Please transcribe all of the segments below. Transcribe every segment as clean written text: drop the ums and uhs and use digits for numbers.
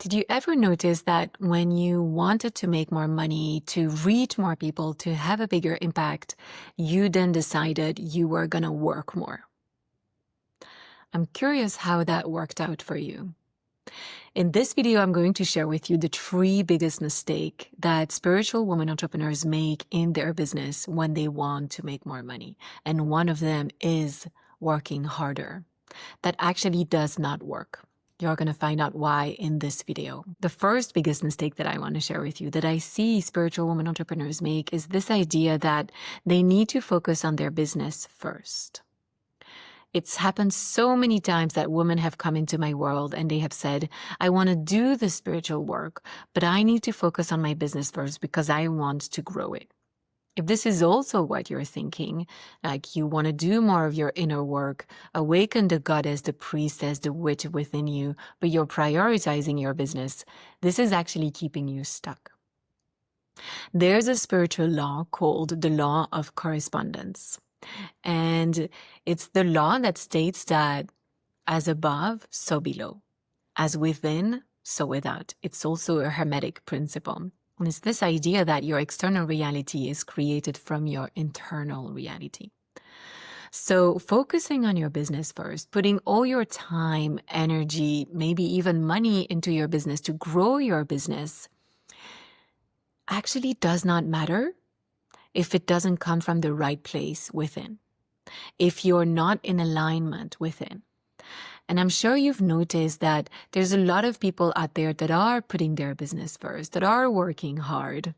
Did you ever notice that when you wanted to make more money, to reach more people, to have a bigger impact, you then decided you were going to work more? I'm curious how that worked out for you. In this video, I'm going to share with you the 3 biggest mistakes that spiritual women entrepreneurs make in their business when they want to make more money. And one of them is working harder. That actually does not work. You're going to find out why in this video. The first biggest mistake that I want to share with you that I see spiritual women entrepreneurs make is this idea that they need to focus on their business first. It's happened so many times that women have come into my world and they have said, I want to do the spiritual work, but I need to focus on my business first because I want to grow it. If this is also what you're thinking, like you want to do more of your inner work, awaken the goddess, the priestess, the witch within you, but you're prioritizing your business, this is actually keeping you stuck. There's a spiritual law called the law of correspondence. And it's the law that states that as above, so below. As within, so without. It's also a hermetic principle. And it's this idea that your external reality is created from your internal reality. So focusing on your business first, putting all your time, energy, maybe even money into your business to grow your business actually does not matter if it doesn't come from the right place within, if you're not in alignment within. And I'm sure you've noticed that there's a lot of people out there that are putting their business first, that are working hard,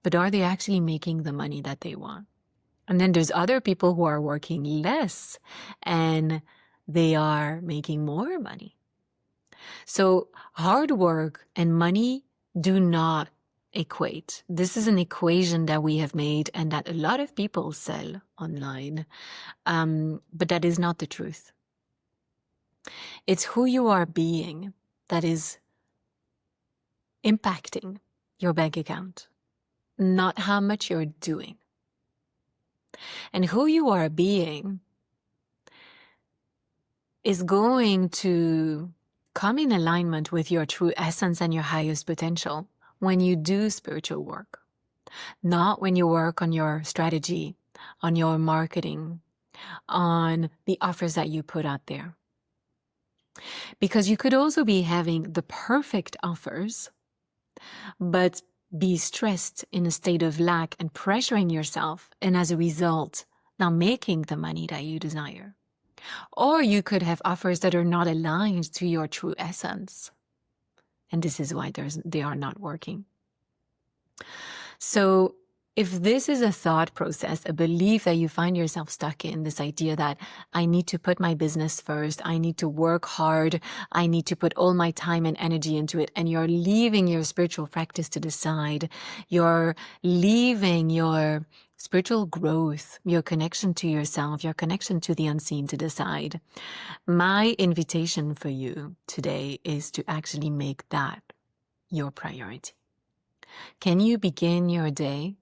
but are they actually making the money that they want? And then there's other people who are working less and they are making more money. So hard work and money do not equate. This is an equation that we have made and that a lot of people sell online, but that is not the truth. It's who you are being that is impacting your bank account, not how much you're doing. And who you are being is going to come in alignment with your true essence and your highest potential when you do spiritual work, not when you work on your strategy, on your marketing, on the offers that you put out there. Because you could also be having the perfect offers, but be stressed in a state of lack and pressuring yourself, and as a result, not making the money that you desire. Or you could have offers that are not aligned to your true essence. And this is why they are not working. So if this is a thought process, a belief that you find yourself stuck in, this idea that I need to put my business first, I need to work hard, I need to put all my time and energy into it, and you're leaving your spiritual practice to the side, you're leaving your spiritual growth, your connection to yourself, your connection to the unseen to the side, my invitation for you today is to actually make that your priority. Can you begin your day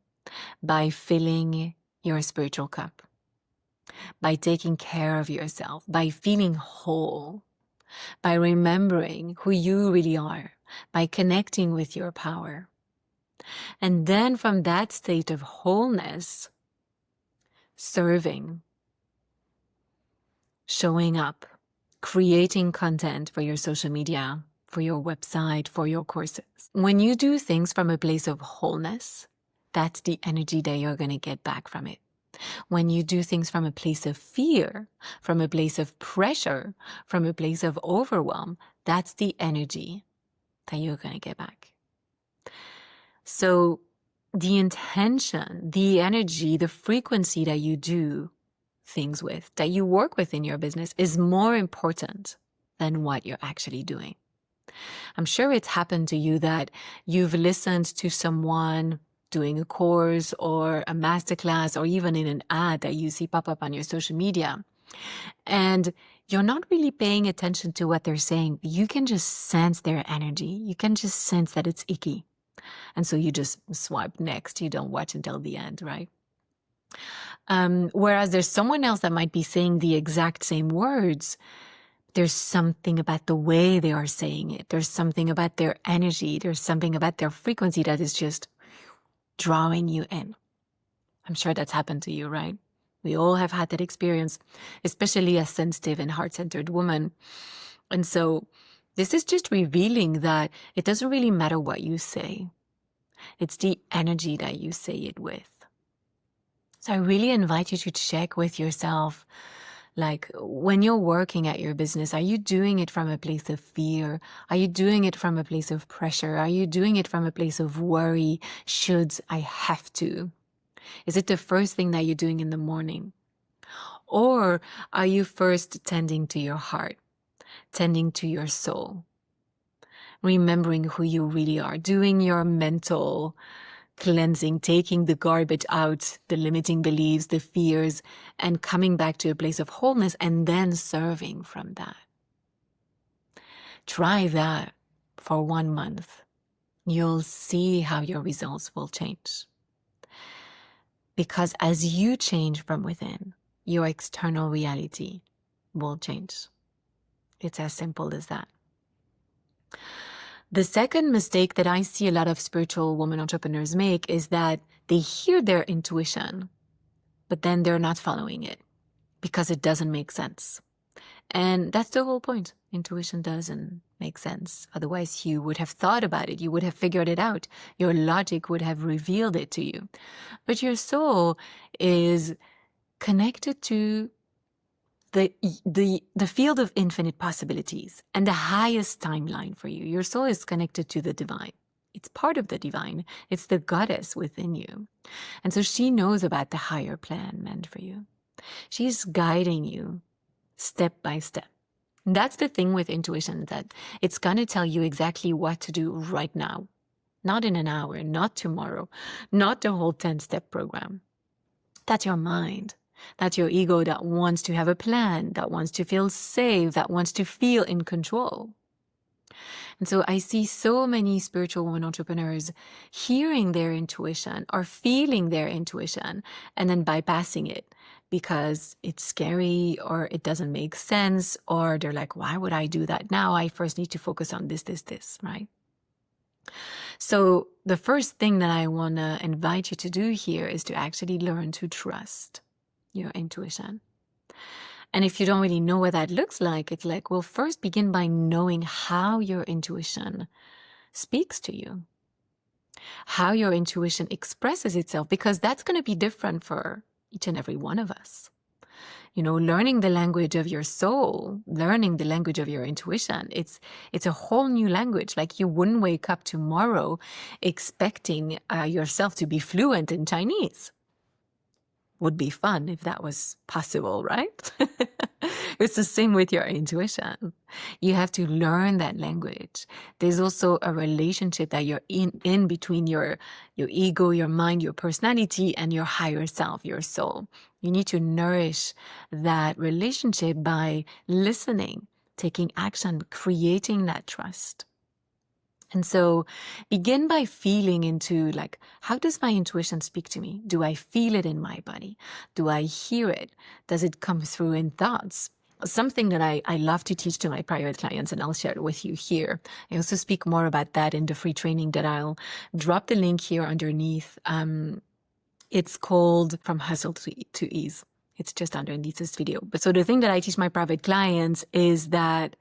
by filling your spiritual cup, by taking care of yourself, by feeling whole, by remembering who you really are, by connecting with your power? And then from that state of wholeness, serving, showing up, creating content for your social media, for your website, for your courses. When you do things from a place of wholeness, that's the energy that you're going to get back from it. When you do things from a place of fear, from a place of pressure, from a place of overwhelm, that's the energy that you're going to get back. So the intention, the energy, the frequency that you do things with, that you work with in your business is more important than what you're actually doing. I'm sure it's happened to you that you've listened to someone doing a course or a masterclass or even in an ad that you see pop up on your social media. And you're not really paying attention to what they're saying. You can just sense their energy. You can just sense that it's icky. And so you just swipe next. You don't watch until the end, right? Whereas there's someone else that might be saying the exact same words, There's something about the way they are saying it. There's something about their energy. There's something about their frequency that is just drawing you in. I'm sure that's happened to you, right? We all have had that experience, especially as sensitive and heart-centered women. And so this is just revealing that it doesn't really matter what you say. It's the energy that you say it with. So I really invite you to check with yourself, like when you're working at your business, are you doing it from a place of fear? Are you doing it from a place of pressure? Are you doing it from a place of worry? Should I have to? Is it the first thing that you're doing in the morning? Or are you first tending to your heart, tending to your soul, remembering who you really are, doing your mental cleansing, taking the garbage out, the limiting beliefs, the fears, and coming back to a place of wholeness and then serving from that. Try that for 1 month. You'll see how your results will change. Because as you change from within, your external reality will change. It's as simple as that. The second mistake that I see a lot of spiritual women entrepreneurs make is that they hear their intuition, but then they're not following it because it doesn't make sense. And that's the whole point. Intuition doesn't make sense. Otherwise, you would have thought about it. You would have figured it out. Your logic would have revealed it to you. But your soul is connected to the field of infinite possibilities and the highest timeline for you. Your soul is connected to the divine. It's part of the divine. It's the goddess within you. And so she knows about the higher plan meant for you. She's guiding you step by step. And that's the thing with intuition, that it's going to tell you exactly what to do right now. Not in an hour, not tomorrow, not the whole 10-step program. That's your mind. That's your ego that wants to have a plan, that wants to feel safe, that wants to feel in control. And so I see so many spiritual women entrepreneurs hearing their intuition or feeling their intuition and then bypassing it because it's scary or it doesn't make sense, or they're like, why would I do that now? I first need to focus on this, right? So the first thing that I want to invite you to do here is to actually learn to trust your intuition. And if you don't really know what that looks like, it's like, well, first begin by knowing how your intuition speaks to you, how your intuition expresses itself, because that's going to be different for each and every one of us. You know, learning the language of your soul, learning the language of your intuition, it's a whole new language. Like, you wouldn't wake up tomorrow expecting yourself to be fluent in Chinese. Would be fun if that was possible, right? It's the same with your intuition. You have to learn that language. There's also a relationship that you're in between your ego, your mind, your personality, and your higher self, your soul. You need to nourish that relationship by listening, taking action, creating that trust. And so begin by feeling into, like, how does my intuition speak to me? Do I feel it in my body? Do I hear it? Does it come through in thoughts? Something that I love to teach to my private clients, and I'll share it with you here. I also speak more about that in the free training that I'll drop the link here underneath. It's called From Hustle to Ease. It's just underneath this video. But so the thing that I teach my private clients is that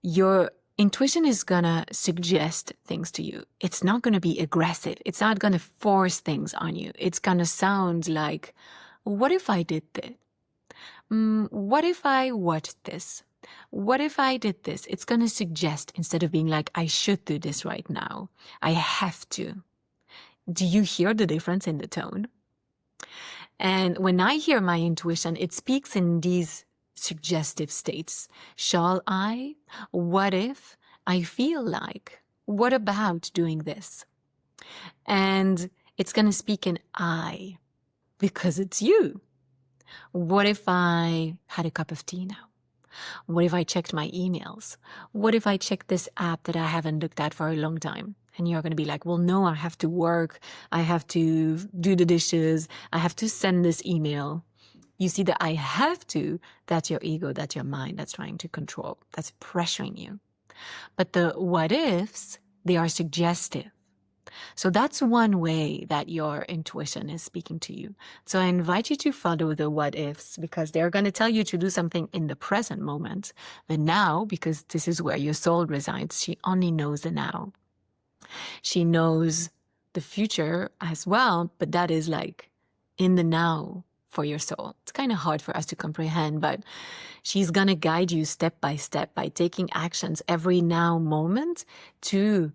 your intuition is going to suggest things to you. It's not going to be aggressive. It's not going to force things on you. It's going to sound like, what if I did this? What if I watched this? What if I did this? It's going to suggest, instead of being like, I should do this right now. I have to. Do you hear the difference in the tone? And when I hear my intuition, it speaks in these suggestive states. Shall I? What if? I feel like. What about doing this? And it's going to speak in I, because it's you. What if I had a cup of tea now? What if I checked my emails? What if I checked this app that I haven't looked at for a long time? And you're going to be like, well, no, I have to work. I have to do the dishes. I have to send this email. You see the I have to, that's your ego, that's your mind, that's trying to control, that's pressuring you. But the what ifs, they are suggestive. So that's one way that your intuition is speaking to you. So I invite you to follow the what ifs, because they're going to tell you to do something in the present moment, the now, because this is where your soul resides. She only knows the now. She knows the future as well, but that is like in the now for your soul. It's kind of hard for us to comprehend, but she's going to guide you step by step by taking actions every now moment to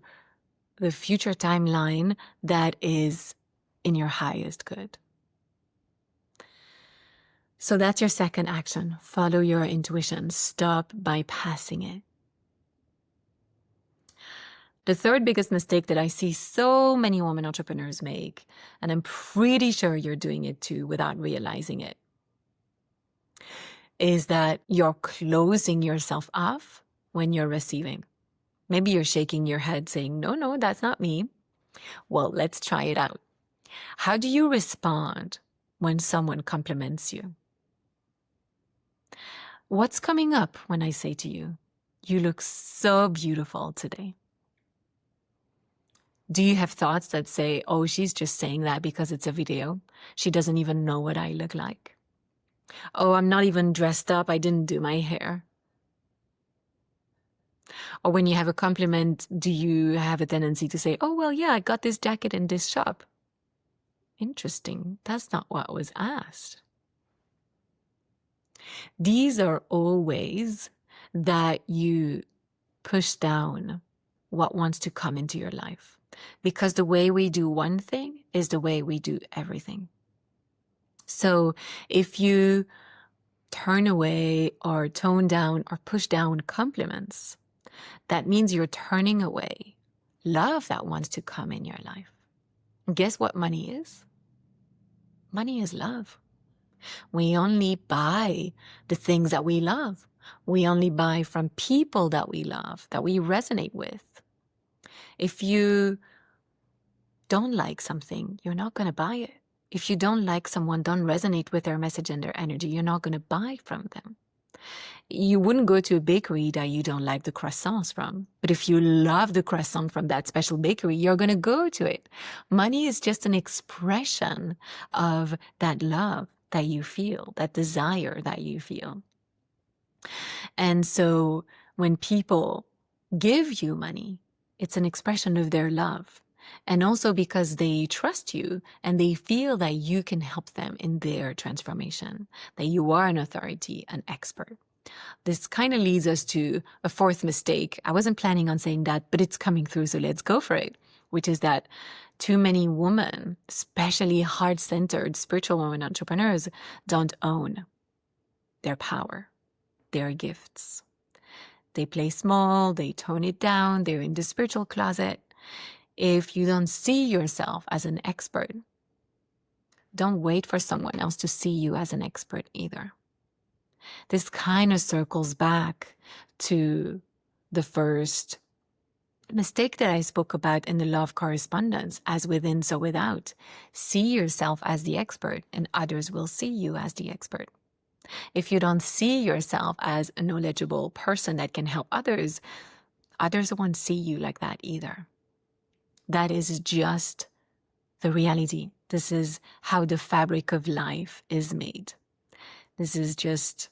the future timeline that is in your highest good. So that's your second action. Follow your intuition. Stop bypassing it. The third biggest mistake that I see so many women entrepreneurs make, and I'm pretty sure you're doing it too without realizing it, is that you're closing yourself off when you're receiving. Maybe you're shaking your head saying, no, that's not me. Well, let's try it out. How do you respond when someone compliments you? What's coming up when I say to you, you look so beautiful today? Do you have thoughts that say, oh, she's just saying that because it's a video? She doesn't even know what I look like. Oh, I'm not even dressed up. I didn't do my hair. Or when you have a compliment, do you have a tendency to say, oh, well, yeah, I got this jacket in this shop? Interesting. That's not what was asked. These are all ways that you push down what wants to come into your life. Because the way we do one thing is the way we do everything. So if you turn away or tone down or push down compliments, that means you're turning away love that wants to come in your life. And guess what money is? Money is love. We only buy the things that we love. We only buy from people that we love, that we resonate with. If you don't like something, you're not going to buy it. If you don't like someone, don't resonate with their message and their energy, you're not going to buy from them. You wouldn't go to a bakery that you don't like the croissants from. But if you love the croissant from that special bakery, you're going to go to it. Money is just an expression of that love that you feel, that desire that you feel. And so when people give you money, it's an expression of their love. And also because they trust you and they feel that you can help them in their transformation, that you are an authority, an expert. This kind of leads us to a fourth mistake. I wasn't planning on saying that, but it's coming through, so let's go for it, which is that too many women, especially heart-centered spiritual women entrepreneurs, don't own their power, their gifts. They play small, they tone it down, they're in the spiritual closet. If you don't see yourself as an expert, don't wait for someone else to see you as an expert either. This kind of circles back to the first mistake that I spoke about in the law of correspondence, as within, so without. See yourself as the expert, and others will see you as the expert. If you don't see yourself as a knowledgeable person that can help others, others won't see you like that either. That is just the reality. This is how the fabric of life is made. This is just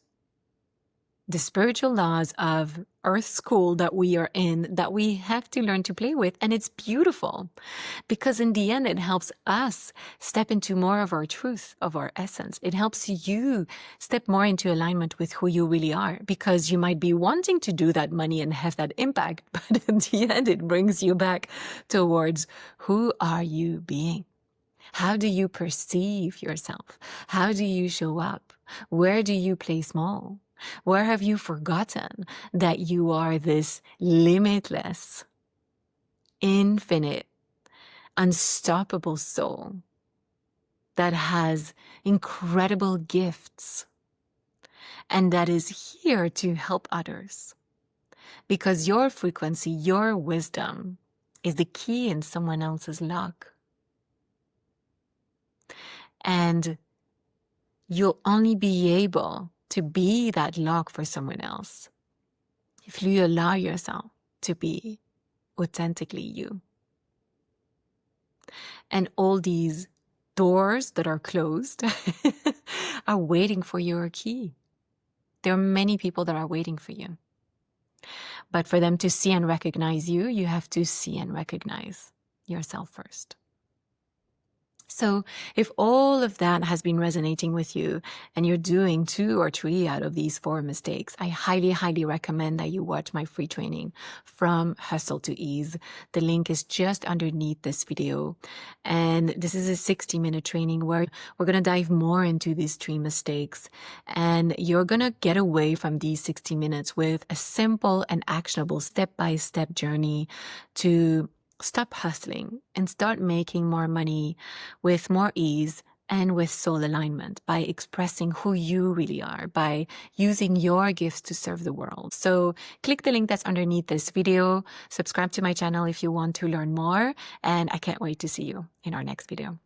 the spiritual laws of Earth School that we are in, that we have to learn to play with. And it's beautiful because in the end, it helps us step into more of our truth, of our essence. It helps you step more into alignment with who you really are, because you might be wanting to do that money and have that impact, but in the end, it brings you back towards who are you being? How do you perceive yourself? How do you show up? Where do you play small? Where have you forgotten that you are this limitless, infinite, unstoppable soul that has incredible gifts and that is here to help others? Because your frequency, your wisdom is the key in someone else's lock. And You'll only be able to be that lock for someone else if you allow yourself to be authentically you. And all these doors that are closed are waiting for your key. There are many people that are waiting for you. But for them to see and recognize you, you have to see and recognize yourself first. So if all of that has been resonating with you and you're doing 2 or 3 out of these 4 mistakes, I highly, highly recommend that you watch my free training From Hustle to Ease. The link is just underneath this video. And this is a 60-minute training where we're going to dive more into these 3 mistakes. And you're going to get away from these 60 minutes with a simple and actionable step-by-step journey to stop hustling and start making more money with more ease and with soul alignment by expressing who you really are, by using your gifts to serve the world. So click the link that's underneath this video, subscribe to my channel if you want to learn more, and I can't wait to see you in our next video.